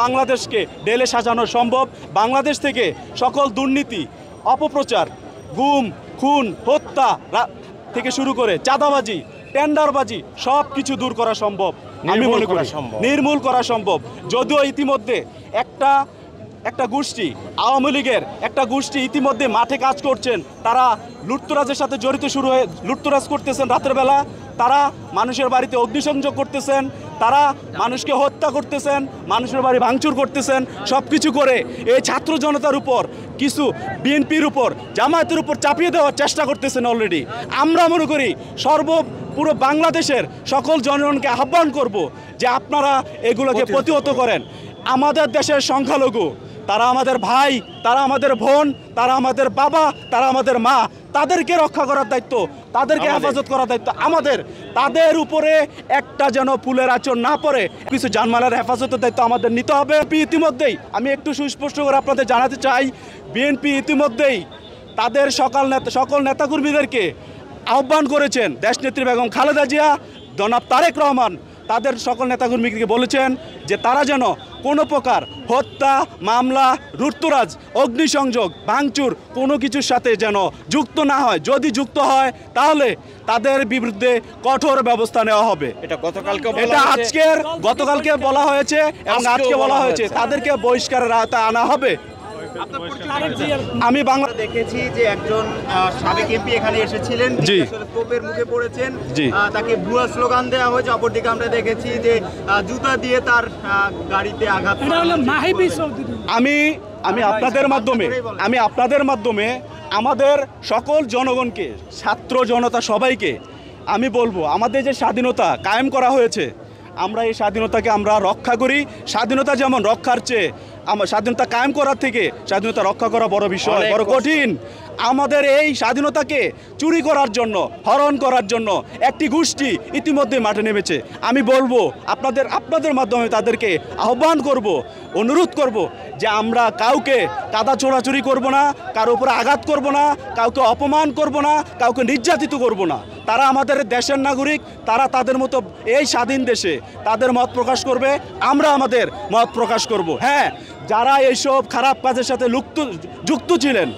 বাংলাদেশকে ঢেলে সাজানো সম্ভব। বাংলাদেশ থেকে সকল দুর্নীতি, অপপ্রচার, গুম, খুন, হত্যা থেকে শুরু করে চাঁদাবাজি, টেন্ডারবাজি সব কিছু দূর করা সম্ভব। আমি মনে করি নির্মূল করা সম্ভব। যদিও ইতিমধ্যে একটা গোষ্ঠী, আওয়ামী লীগের একটা গোষ্ঠী ইতিমধ্যে মাঠে কাজ করছেন। তারা লুটতরাজের সাথে জড়িত শুরু হয়ে লুটতরাজ করতেছেন রাতের বেলা। তারা মানুষের বাড়িতে অগ্নিসংযোগ করতেছেন, তারা মানুষকে হত্যা করতেছেন, মানুষের বাড়ি ভাঙচুর করতেছেন। সব কিছু করে এই ছাত্র জনতার উপর, কিছু বিএনপির উপর, জামায়াতের উপর চাপিয়ে দেওয়ার চেষ্টা করতেছেন অলরেডি। আমরা মনে করি পুরো বাংলাদেশের সকল জনগণকে আহ্বান করব যে আপনারা এগুলোকে প্রতিহত করেন। আমাদের দেশের সংখ্যালঘু, তারা আমাদের ভাই, তারা আমাদের বোন, তারা আমাদের বাবা, তারা আমাদের মা। তাদেরকে রক্ষা করার দায়িত্ব, তাদেরকে হেফাজত করার দায়িত্ব আমাদের। তাদের উপরে একটা যেন ফুলের আঁচড় না পড়ে, কিছু জানমালের হেফাজতের দায়িত্ব আমাদের নিতে হবে। ইতিমধ্যেই আমি একটু সুস্পষ্ট করে আপনাদের জানাতে চাই, বিএনপি ইতিমধ্যেই তাদের সকল নেতাকর্মীদেরকে আহ্বান করেছেন। দেশনেত্রী বেগম খালেদা জিয়া, জনাব তারেক রহমান তাদের সকল নেতাকর্মীকে বলেছেন যে তারা যেন কোনো প্রকার হত্যা, মামলা, লুটতরাজ, অগ্নিসংযোগ, ভাঙচুর কোনো কিছুর সাথে যেন যুক্ত না হয়। যদি যুক্ত হয় তাহলে তাদের বিরুদ্ধে কঠোর ব্যবস্থা নেওয়া হবে। এটা গতকালকে বলা হয়েছে এবং আজকে বলা হয়েছে, তাদেরকে বহিষ্কারের আওতায় আনা হবে। আমি বাংলা দেখেছি যে একজন সাবেক এমপি এখানে এসেছিলেন, তোপের মুখে পড়েছেন, তাকে ভুয়া স্লোগান দেওয়া হয়েছে। অপরদিকে আমরা দেখেছি যে জুতা দিয়ে তার গাড়িতে আঘাত। আমি আপনাদের মাধ্যমে আমাদের সকল জনগণকে, ছাত্র জনতা সবাইকে আমি বলবো, আমাদের যে স্বাধীনতা কায়েম করা হয়েছে, আমরা এই স্বাধীনতাকে আমরা রক্ষা করি। স্বাধীনতা যেমন রক্ষার চেয়ে স্বাধীনতা কায়েম করার থেকে স্বাধীনতা রক্ষা করা বড় বিষয়, বড় কঠিন। আমাদের এই স্বাধীনতাকে চুরি করার জন্য, হরণ করার জন্য একটি গোষ্ঠী ইতিমধ্যে মাঠে নেমেছে। আমি বলবো আপনাদের মাধ্যমে তাদেরকে আহ্বান করব, অনুরোধ করব যে আমরা কাউকে কাদা ছোড়াছুরি করব না, কারো উপরে আঘাত করব না, কাউকে অপমান করব না, কাউকে নির্যাতিত করব না। তারা আমাদের দেশের নাগরিক, তারা তাদের মতো এই স্বাধীন দেশে তাদের মত প্রকাশ করবে, আমরা আমাদের মত প্রকাশ করব। হ্যাঁ, যারা এইসব খারাপ কাজের সাথে যুক্ত ছিলেন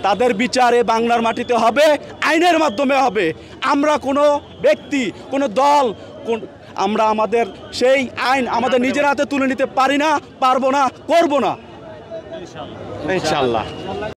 তাদের বিচারে বাংলার মাটিতে হবে, আইনের মাধ্যমে হবে। আমরা কোনো ব্যক্তি, কোনো দল, আমরা আমাদের সেই আইন আমাদের নিজের হাতে তুলে নিতে পারি না, পারবো না, করবো না, ইনশাআল্লাহ।